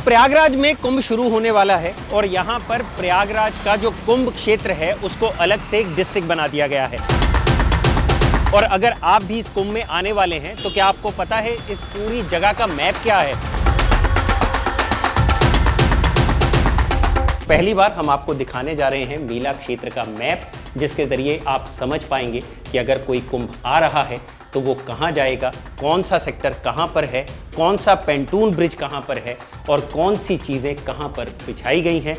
प्रयागराज में कुंभ शुरू होने वाला है और यहाँ पर प्रयागराज का जो कुंभ क्षेत्र है उसको अलग से एक डिस्ट्रिक्ट बना दिया गया है। और अगर आप भी इस कुंभ में आने वाले हैं तो क्या आपको पता है इस पूरी जगह का मैप क्या है? पहली बार हम आपको दिखाने जा रहे हैं मेला क्षेत्र का मैप, जिसके जरिए आप समझ पाएंगे कि अगर कोई कुंभ आ रहा है तो वो कहाँ जाएगा, कौन सा सेक्टर कहाँ पर है, कौन सा पेंटून ब्रिज कहाँ पर है और कौन सी चीज़ें कहाँ पर बिछाई गई हैं।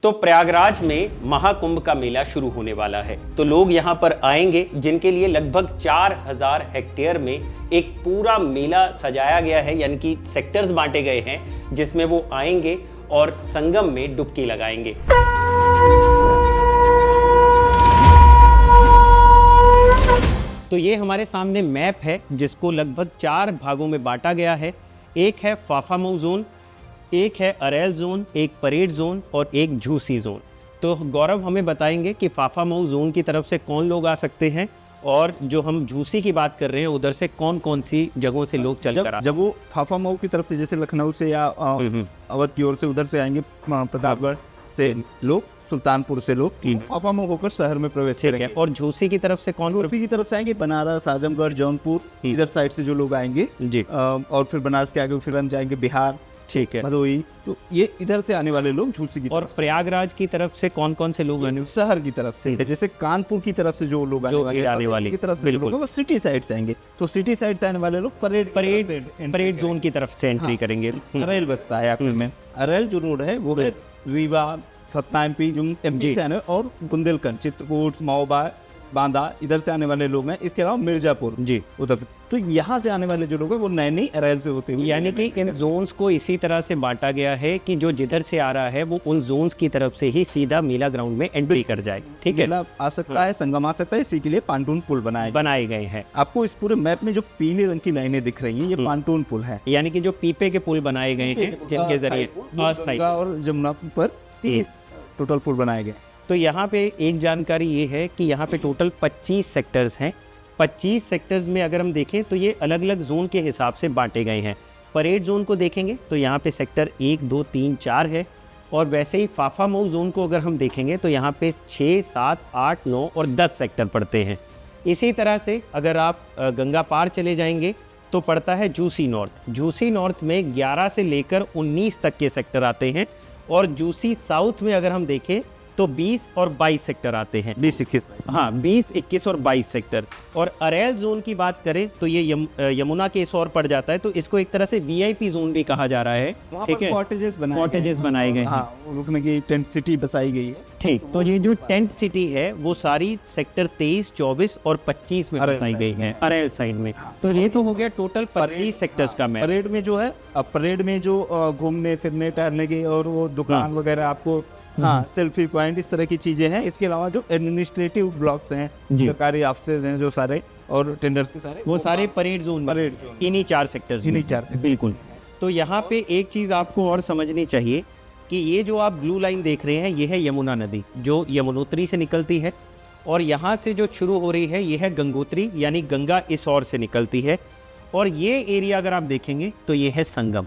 तो प्रयागराज में महाकुंभ का मेला शुरू होने वाला है, तो लोग यहाँ पर आएंगे जिनके लिए लगभग 4000 हेक्टेयर में एक पूरा मेला सजाया गया है, यानी कि सेक्टर्स बांटे गए हैं जिसमें वो आएंगे और संगम में डुबकी लगाएंगे। तो ये हमारे सामने मैप है जिसको लगभग 4 भागों में बांटा गया है। एक है फाफामऊ जोन, एक है अरेल जोन, एक परेड जोन और एक झूसी जोन। तो गौरव हमें बताएंगे कि फाफामऊ जोन की तरफ से कौन लोग आ सकते हैं और जो हम झूसी की बात कर रहे हैं उधर से कौन कौन सी जगहों से लोग चल कर जब वो फाफामऊ की तरफ से जैसे लखनऊ से या अवध की ओर से उधर से आएंगे, प्रतापगढ़ से लोग, सुल्तानपुर से लोग फाफामऊ होकर शहर में प्रवेश करेंगे। और झूसी की तरफ से कौन? झूसी की तरफ से आएंगे बनारस, आजमगढ़, जौनपुर, इधर साइड से जो लोग आएंगे जी। और फिर बनारस के आगे फिर हम जाएंगे बिहार, ठीक है, भदोही। तो ये इधर से आने वाले लोग झूसी की। और प्रयागराज की तरफ से कौन कौन से लोग आने? शहर की तरफ से, जैसे कानपुर की तरफ से जो लोग आने वाले की तरफ से लोग वो सिटी साइड से आएंगे। तो सिटी साइड से आने वाले लोग परेड जोन की तरफ से एंट्री करेंगे। अरेल बसता है आखिर में। अरेल जो रोड है वो रीवा, सतना एमपी से आने और बुंदेलखंड, चित्रकूट, महोबा, बांदा, इधर से आने वाले लोग हैं। इसके अलावा मिर्जापुर जी उधर। तो यहाँ से आने वाले जो लोग हैं वो नैनी अरेल से होते हैं। यानी कि इन जोन्स को इसी तरह से बांटा गया है कि जो जिधर से आ रहा है वो उन जोन्स की तरफ से ही सीधा मेला ग्राउंड में एंट्री कर जाए। ठीक है, आ सकता है, संगम आ सकता है। इसी के लिए पांटून पुल बनाए गए हैं। आपको इस पूरे मैप में जो पीले रंग की लाइनें दिख रही हैं, ये पांटून पुल है। यानी कि जो पीपे के पुल बनाए गए हैं जिनके जरिए और जमुना पर 30 टोटल पुल बनाए गए। तो यहाँ पे एक जानकारी ये है कि यहाँ पे टोटल 25 सेक्टर्स हैं। 25 सेक्टर्स में अगर हम देखें तो ये अलग अलग जोन के हिसाब से बांटे गए हैं। परेड जोन को देखेंगे तो यहाँ पे सेक्टर 1, 2, 3, 4 है। और वैसे ही फाफामऊ जोन को अगर हम देखेंगे तो यहाँ पे 6, 7, 8, 9 और 10 सेक्टर पड़ते हैं। इसी तरह से अगर आप गंगा पार चले जाएंगे तो पड़ता है झूसी नॉर्थ। झूसी नॉर्थ में 11 से लेकर 19 तक के सेक्टर आते हैं। और झूसी साउथ में अगर हम देखें तो 20 और 22 सेक्टर आते हैं। 20, 21, हाँ, 20, 21 और 22 सेक्टर। और अरेल जोन की बात करें तो ये यमुना के इस ओर पड़ जाता है, तो इसको एक तरह से वीआईपी जोन भी कहा जा रहा है। ठीक है, कॉटेजेस बनाए गए हैं, रुकने की टेंट सिटी बसाई गई है। ठीक, तो ये जो टेंट सिटी है वो सारी सेक्टर 23, 24 और 25 में बसाई गई है अरेल साइड में। तो ये तो हो गया टोटल 25 सेक्टर्स का मैप। परेड में जो है, परेड में जो घूमने फिरने टहलने की और वो दुकान वगैरह आपको, हाँ, सेल्फी पॉइंट, इस तरह की चीजें हैं। इसके अलावा जो एडमिनिस्ट्रेटिव ब्लॉक्स हैं, सरकारी ऑफिसेज हैं जो सारे, और टेंडर्स के सारे, वो सारे परेड जोन इन्हीं 4 सेक्टर्स, बिल्कुल। तो यहाँ पे एक चीज़ आपको और समझनी चाहिए कि ये जो आप ब्लू लाइन देख रहे हैं ये है यमुना नदी जो यमुनोत्री से निकलती है। और यहाँ से जो शुरू हो रही है ये है गंगोत्री, यानी गंगा इस ओर से निकलती है। और ये एरिया अगर आप देखेंगे तो ये है संगम।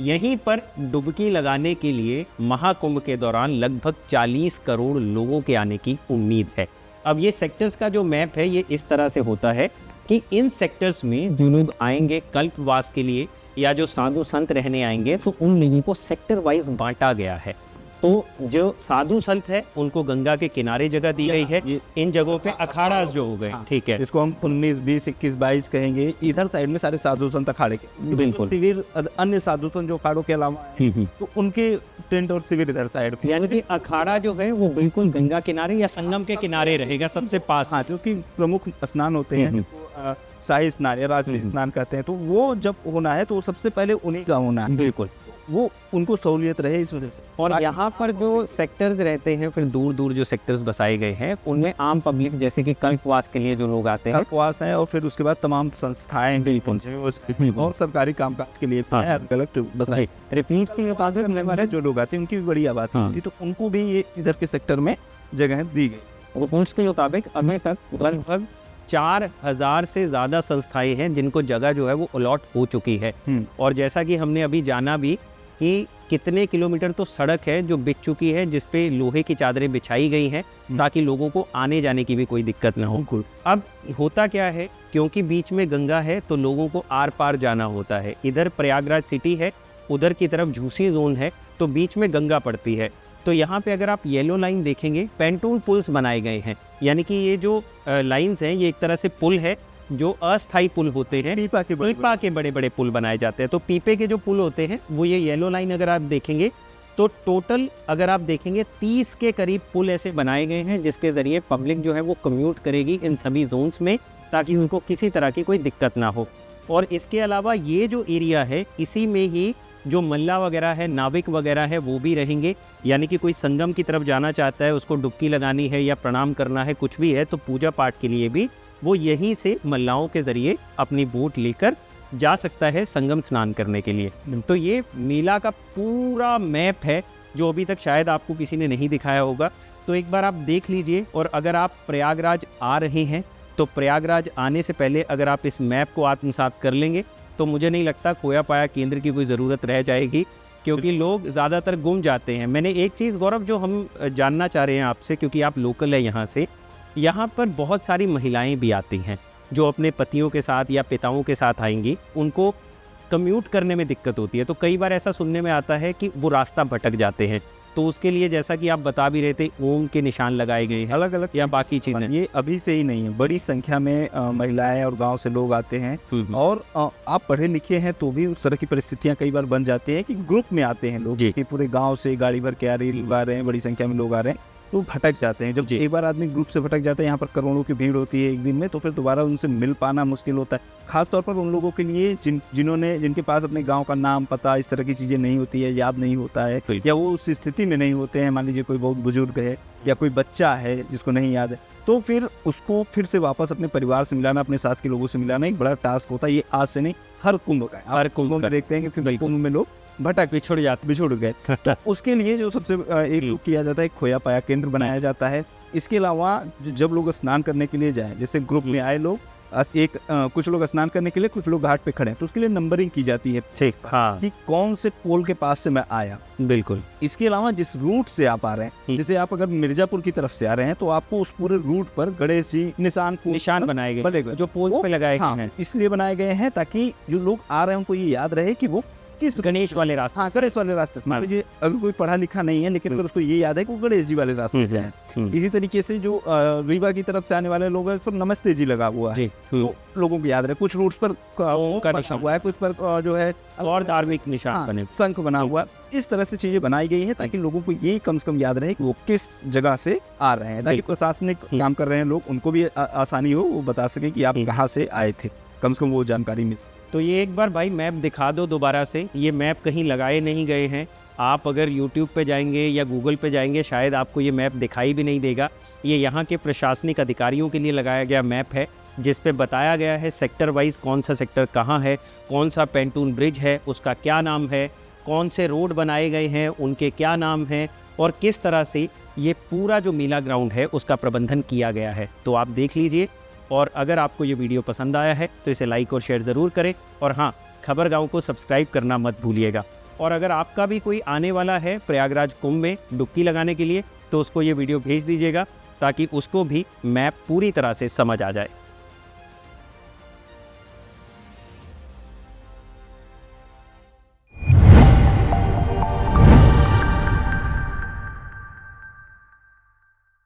यहीं पर डुबकी लगाने के लिए महाकुंभ के दौरान लगभग 40 करोड़ लोगों के आने की उम्मीद है। अब ये सेक्टर्स का जो मैप है ये इस तरह से होता है कि इन सेक्टर्स में जो लोग आएंगे कल्पवास के लिए या जो साधु संत रहने आएंगे तो उन लोगों को सेक्टर वाइज बांटा गया है। तो जो साधु संत है उनको गंगा के किनारे जगह दी गई है। इन जगहों पे अखाड़ा जो हो गए, ठीक है, इसको हम 19, 20, 21, 22 कहेंगे। इधर साइड में सारे साधु संत अखाड़े के, बिल्कुल, शिविर अन्य साधु संत जो अखाड़ों के अलावा तो उनके टेंट और शिविर इधर साइड। यानी कि अखाड़ा जो है वो बिल्कुल गंगा किनारे या संगम के किनारे रहेगा, सबसे पास। हाँ, क्योंकि प्रमुख स्नान होते हैं, शाही स्नान या राजसी स्नान कहते हैं, तो वो जब होना है तो सबसे पहले उन्हीं का होना है। बिल्कुल, वो उनको सहूलियत रहे इस वजह से। और यहाँ पर जो सेक्टर्स रहते हैं, फिर दूर दूर जो सेक्टर्स बसाए गए हैं उनमें आम पब्लिक जैसे कि कल्पवास के लिए जो लोग आते हैं, कल्पवास है, और फिर उसके बाद तमाम संस्थाएं और सरकारी कामकाज के लिए गलत बसाई। रिपीट के पास जो लोग आते हैं उनकी भी बड़ी आबादी होती है, तो उनको भी ये इधर के सेक्टर में जगह दी गई। रिपोर्ट्स के मुताबिक अभी तक लगभग 4000 से ज़्यादा संस्थाएं हैं जिनको जगह जो है वो अलॉट हो चुकी है। और जैसा कि हमने अभी जाना भी कि कितने किलोमीटर तो सड़क है जो बिछ चुकी है, जिस पे लोहे की चादरें बिछाई गई हैं ताकि लोगों को आने जाने की भी कोई दिक्कत ना हो। अब होता क्या है, क्योंकि बीच में गंगा है तो लोगों को आर पार जाना होता है। इधर प्रयागराज सिटी है, उधर की तरफ झूसी जोन है, तो बीच में गंगा पड़ती है। तो यहाँ पे अगर आप येलो लाइन देखेंगे, पेंटून पुल्स बनाए गए हैं, यानी कि ये जो लाइंस हैं ये एक तरह से पुल है जो अस्थायी पुल होते हैं। पीपा के बड़े बड़े पुल बनाए जाते हैं। तो पीपे के जो पुल होते हैं वो ये येलो लाइन अगर आप देखेंगे तो टोटल अगर आप देखेंगे 30 के करीब पुल ऐसे बनाए गए हैं जिसके ज़रिए पब्लिक जो है वो कम्यूट करेगी इन सभी जोन्स में, ताकि उनको किसी तरह की कोई दिक्कत ना हो। और इसके अलावा ये जो एरिया है इसी में ही जो मल्ला वगैरह है, नाविक वगैरह है, वो भी रहेंगे। यानी कि कोई संगम की तरफ जाना चाहता है, उसको डुबकी लगानी है या प्रणाम करना है, कुछ भी है, तो पूजा पाठ के लिए भी वो यहीं से मल्लाओं के ज़रिए अपनी बोट लेकर जा सकता है संगम स्नान करने के लिए। तो ये मेला का पूरा मैप है जो अभी तक शायद आपको किसी ने नहीं दिखाया होगा। तो एक बार आप देख लीजिए। और अगर आप प्रयागराज आ रहे हैं तो प्रयागराज आने से पहले अगर आप इस मैप को आत्मसात कर लेंगे तो मुझे नहीं लगता खोया पाया केंद्र की कोई ज़रूरत रह जाएगी, क्योंकि लोग ज़्यादातर गुम जाते हैं। मैंने एक चीज़ गौरव जो हम जानना चाह रहे हैं आपसे, क्योंकि आप लोकल है यहाँ से, यहाँ पर बहुत सारी महिलाएं भी आती हैं जो अपने पतियों के साथ या पिताओं के साथ आएंगी। उनको कम्यूट करने में दिक्कत होती है, तो कई बार ऐसा सुनने में आता है कि वो रास्ता भटक जाते हैं। तो उसके लिए जैसा कि आप बता भी रहे थे, ओम के निशान लगाए गए हैं, अलग अलग या बाकी चीज़ें। ये अभी से ही नहीं है, बड़ी संख्या में महिलाएं और गांव से लोग आते हैं। और आप पढ़े लिखे हैं तो भी उस तरह की परिस्थितियां कई बार बन जाती हैं कि ग्रुप में आते हैं लोग, कि पूरे गांव से गाड़ी भर के आ रहे हैं, बड़ी संख्या में लोग आ रहे हैं, तो भटक जाते हैं। जब एक बार आदमी ग्रुप से भटक जाता है, यहाँ पर करोड़ों की भीड़ होती है एक दिन में, तो फिर दोबारा उनसे मिल पाना मुश्किल होता है। खास तौर पर उन लोगों के लिए जिनके पास अपने गांव का नाम, पता, इस तरह की चीज़ें नहीं होती है, याद नहीं होता है, या वो उस स्थिति में नहीं होते हैं। मान लीजिए कोई बहुत बुजुर्ग है या कोई बच्चा है जिसको नहीं याद है, तो फिर उसको फिर से वापस अपने परिवार से मिलाना, अपने साथ के लोगों से मिलाना एक बड़ा टास्क होता है। ये आज से नहीं, हर कुंभ का है। हर कुंभ में देखते हैं कि फिर कुंभ में लोग बिछुड़ गए। उसके लिए जो सबसे एक किया जाता है, खोया पाया केंद्र बनाया जाता है। इसके अलावा जब लोग स्नान करने के लिए जाए, जैसे ग्रुप में आए लोग, कुछ लोग स्नान करने के लिए, कुछ लोग घाट पे खड़े हैं, तो उसके लिए नंबरिंग की जाती है, ठीक, हाँ, कि कौन से पोल के पास से मैं आया। बिल्कुल। इसके अलावा जिस रूट से आप आ रहे हैं, जैसे आप अगर मिर्जापुर की तरफ से आ रहे हैं, तो आपको उस पूरे रूट पर गणेश जी निशान बनाए गए जो पोल पे लगाए गए हैं। इसलिए बनाए गए हैं ताकि जो लोग आ रहे हैं उनको ये याद रहे कि वो किस गणेश वाले रास्ते, हाँ, गणेश वाले रास्ते। मान लीजिए अगर कोई पढ़ा लिखा नहीं है, लेकिन अगर उसको ये याद है कि वो गणेश जी वाले रास्ते से है। इसी तरीके से जो रीवा की तरफ से आने वाले लोग हैं, उस पर नमस्ते जी लगा हुआ है, तो लोगों को याद रहे। कुछ रूट्स पर हुआ है, कुछ पर जो है और धार्मिक निशान बने, शंख बना हुआ। इस तरह से चीजें बनाई गई है ताकि लोगों को ये कम से कम याद रहे कि वो किस जगह से आ रहे हैं, ताकि प्रशासनिक काम कर रहे हैं लोग, उनको भी आसानी हो, वो बता सके कि आप कहाँ से आए थे, कम से कम वो जानकारी मिले। तो ये एक बार भाई मैप दिखा दो दोबारा से। ये मैप कहीं लगाए नहीं गए हैं। आप अगर YouTube पे जाएंगे या Google पे जाएंगे, शायद आपको ये मैप दिखाई भी नहीं देगा। ये यहाँ के प्रशासनिक अधिकारियों के लिए लगाया गया मैप है, जिस पे बताया गया है सेक्टर वाइज कौन सा सेक्टर कहाँ है, कौन सा पेंटून ब्रिज है, उसका क्या नाम है, कौन से रोड बनाए गए हैं, उनके क्या नाम हैं, और किस तरह से ये पूरा जो मेला ग्राउंड है उसका प्रबंधन किया गया है। तो आप देख लीजिए। और अगर आपको ये वीडियो पसंद आया है तो इसे लाइक और शेयर ज़रूर करें। और हाँ, खबर गाँव को सब्सक्राइब करना मत भूलिएगा। और अगर आपका भी कोई आने वाला है प्रयागराज कुंभ में डुबकी लगाने के लिए, तो उसको ये वीडियो भेज दीजिएगा ताकि उसको भी मैप पूरी तरह से समझ आ जाए।